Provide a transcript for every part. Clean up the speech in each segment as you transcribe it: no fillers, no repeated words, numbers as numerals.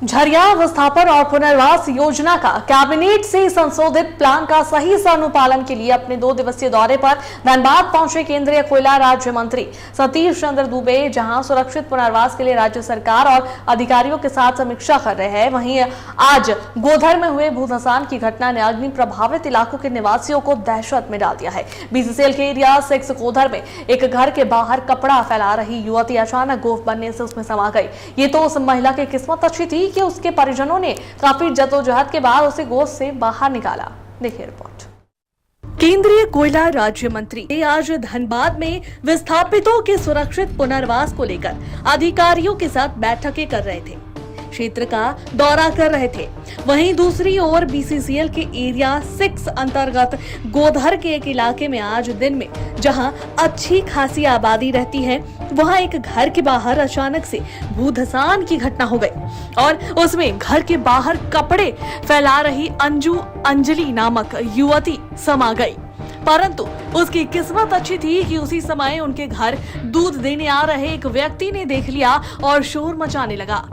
झरिया विस्थापन और पुनर्वास योजना का कैबिनेट से संशोधित प्लान का सही से अनुपालन के लिए अपने 2 दिवसीय दौरे पर धनबाद पहुंचे केंद्रीय कोयला राज्य मंत्री सतीश चंद्र दुबे, जहां सुरक्षित पुनर्वास के लिए राज्य सरकार और अधिकारियों के साथ समीक्षा कर रहे हैं। वहीं आज गोधर में हुए भूधसान की घटना ने अग्नि प्रभावित इलाकों के निवासियों को दहशत में डाल दिया है। बीसीसीएल के एरिया 6 गोधर में एक घर के बाहर कपड़ा फैला रही युवती अचानक गोफ बनने से उसमें समा गई। ये तो उस महिला की किस्मत अच्छी थी कि उसके परिजनों ने काफी जद्दोजहद के बाद उसे गोद से बाहर निकाला। देखिए रिपोर्ट। केंद्रीय कोयला राज्य मंत्री आज धनबाद में विस्थापितों के सुरक्षित पुनर्वास को लेकर अधिकारियों के साथ बैठकें कर रहे थे, क्षेत्र का दौरा कर रहे थे। वहीं दूसरी ओर बीसीसीएल के एरिया 6 अंतर्गत गोधर के एक इलाके में आज दिन में जहां अच्छी खासी आबादी रहती है, वहां एक घर के बाहर अचानक से भूधसान की घटना हो गई और उसमें घर के बाहर कपड़े फैला रही अंजलि नामक युवती समा गई। परंतु उसकी किस्मत अच्छी थी कि उसी समय उनके घर दूध देने आ रहे एक व्यक्ति ने देख लिया और शोर मचाने लगा।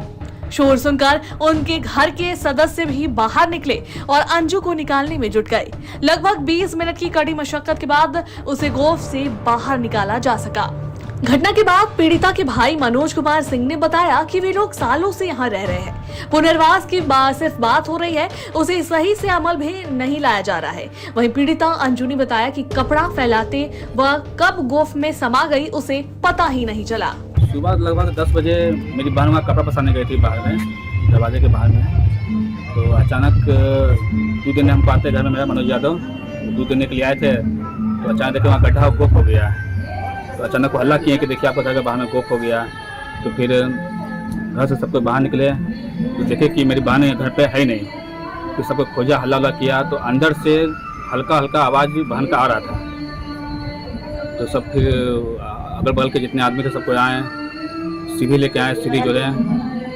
शोर सुनकर उनके घर के सदस्य भी बाहर निकले और अंजू को निकालने में जुट गए। लगभग 20 मिनट की कड़ी मशक्कत के बाद उसे गोफ से बाहर निकाला जा सका। घटना के बाद पीड़िता के भाई मनोज कुमार सिंह ने बताया कि वे लोग सालों से यहाँ रह रहे हैं। पुनर्वास की सिर्फ बात हो रही है, उसे सही से अमल भी नहीं लाया जा रहा है। वहीं पीड़िता अंजू ने बताया कि कपड़ा फैलाते वह कब गोफ में समा गई उसे पता ही नहीं चला। सुबह लगभग 10 बजे मेरी बहन वहाँ कपड़ा पसारने गई थी बाहर में, दरवाजे के बाहर में। तो अचानक दूध देने हमको आते घर में, मेरा मनोज यादव दूध देने के लिए आए थे। तो अचानक देखे वहाँ गड्ढा गोफ हो गया। तो अचानक वो हल्ला किए कि देखिए आपका घर के बाहर में गोफ हो गया। तो फिर घर से सबको बाहर निकले तो देखे कि मेरी बहन घर पे है ही नहीं। तो सबको खोजा, हल्ला किया तो अंदर से हल्का हल्का आवाज़ भी बहन का आ रहा था। तो सब फिर अगल बगल के जितने आदमी थे सबको आए, सीढ़ी लेके आए, सीढ़ी जोड़े।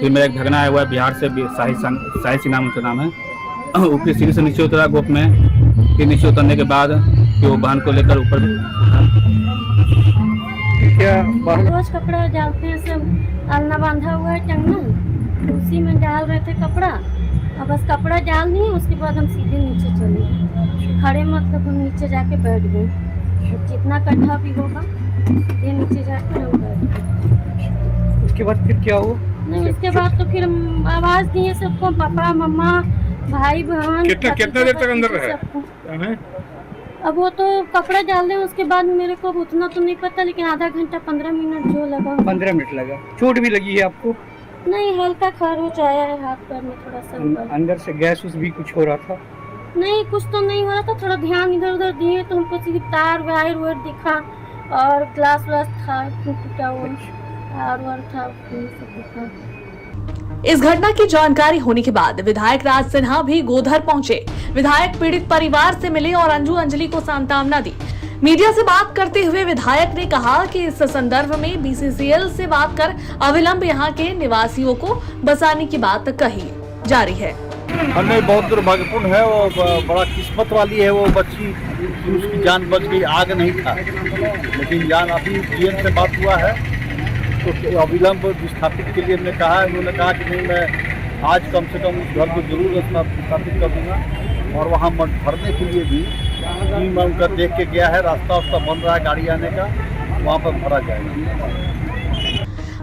फिर मेरा एक भगना आया हुआ है बिहार से, साहिल सिन्हा उनका नाम है। वो फिर सीढ़ी से नीचे उतरा गोफ में। फिर नीचे उतरने के बाद फिर वो बहन को लेकर ऊपर क्या रोज कपड़ा डालते हैं, सब अलना बांधा हुआ है टंगना, उसी में डाल रहे थे कपड़ा। अब बस कपड़ा डाल दिए, उसके बाद हम सीधे नीचे चले गए। खड़े मतलब हम नीचे जाके बैठ गए। जितना गड्ढा भी होगा ये नीचे जाकर हम बैठ गए। उसके बाद फिर क्या हुआ? नहीं, उसके बाद तो फिर आवाज दिए सबको, पापा मम्मा भाई बहन। कितना देर तक अंदर रहे? अब वो तो कपड़ा डाल दें, उसके बाद मेरे को उतना तो नहीं पता, लेकिन आधा घंटा 15 मिनट जो लगा। 15 मिनट लगा। चोट भी लगी है आपको? नहीं, हल्का खरोच आया है हाथ पैर में थोड़ा सा। अंदर से गैस उस भी कुछ हो रहा था? नहीं, कुछ तो नहीं हो रहा था। थोड़ा ध्यान इधर उधर दिए तो हमको सिर्फ तार वायर दिखा और ग्लास व्लास था टूटा हुआ, तार था, सब दिखा। इस घटना की जानकारी होने के बाद विधायक राज सिन्हा भी गोधर पहुंचे। विधायक पीड़ित परिवार से मिले और अंजलि को सांत्वना दी। मीडिया से बात करते हुए विधायक ने कहा कि इस संदर्भ में बीसीसीएल से बात कर अविलंब यहां के निवासियों को बसाने की बात कही जा रही है। हमें बहुत दुर्भाग्यपूर्ण है, वो बड़ा किस्मत वाली है वो बच्ची, उसकी जान बच गई। आग नहीं था लेकिन जान अभी जीएम से बात हुआ है तो अविलंब विस्थापित के लिए हमने कहा है। उन्होंने कहा कि नहीं, मैं आज कम से कम उस घर को जरूर विस्थापित कर दूँगा। और वहाँ मठ भरने के लिए भी टीम उनका देख के गया है, रास्ता बन रहा है गाड़ी आने का, वहाँ पर भरा जाएगा।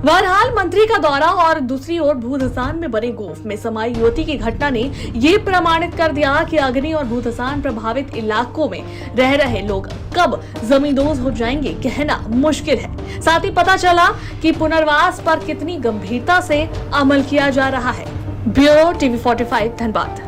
बहरहाल मंत्री का दौरा और दूसरी ओर भूधसान में बने गोफ में समाई युवती की घटना ने ये प्रमाणित कर दिया कि अग्नि और भूधसान प्रभावित इलाकों में रह रहे लोग कब जमींदोज हो जाएंगे कहना मुश्किल है। साथ ही पता चला कि पुनर्वास पर कितनी गंभीरता से अमल किया जा रहा है। Bureau TV 45 Dhanbad.